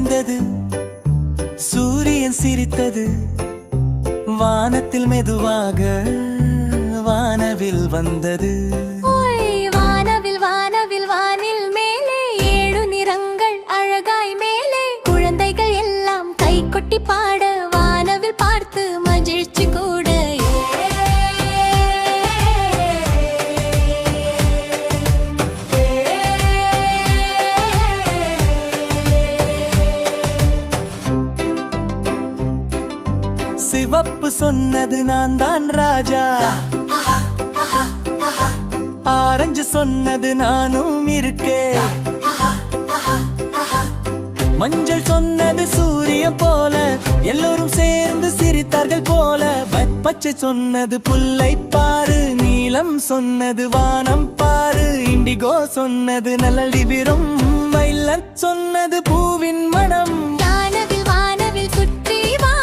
முடிந்தது, சூரியன் சிரித்தது, வானத்தில் மெதுவாக வானவில் வந்தது. வானவில் வானவில் வானில் மேலே 7 நிறங்கள் அழகாய் மேலே, குழந்தைகள் எல்லாம் கை கொட்டி பாட, வானவில் பார்த்து மகிழ்ச்சி கூட. சிவப்பு சொன்னது நான் தான் ராஜா, ஆரஞ்சு சொன்னது நானும் இருக்கேன், மஞ்சள் சொன்னது சூரியன் போல எல்லோரும் சேர்ந்து சிரித்தார்கள் போல, பச்சை சொன்னது புல்லை பாரு, நீலம் சொன்னது வானம் பாரு, இண்டிகோ சொன்னது நல்லி விரும், வைலட் சொன்னது பூவின் மனம். வானவில் வானவில் சுற்றி வா,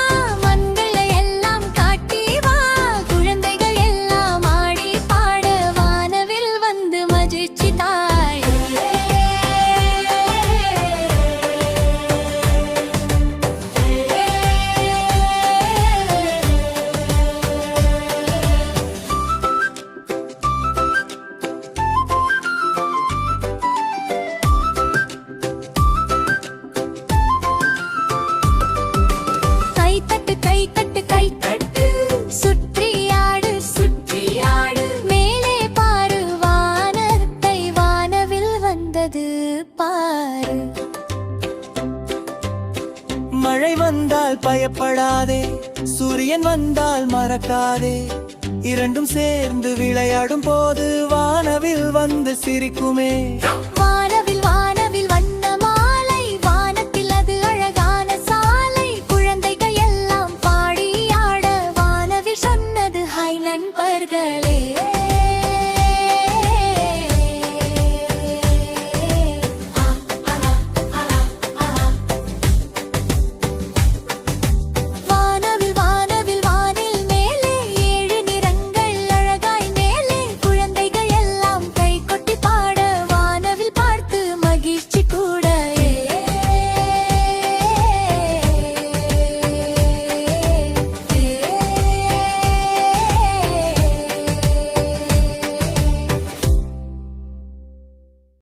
மண்களை எல்லாம் காட்டி வா, குழந்தைகள் எல்லாம் ஆடி பாட, வானவில் வந்து மகிழ்ச்சி தாய். கை தட்டு கை தட்டு, சுற்றி ஆடு சுற்றி ஆடு, மேலே பாரு வானத்தை, வானவில் வந்தது பாரு. மழை வந்தால் பயப்படாதே, சூரியன் வந்தால் மறக்காதே, இரண்டும் சேர்ந்து விளையாடும் போது வானவில் வந்து சிரிக்குமே.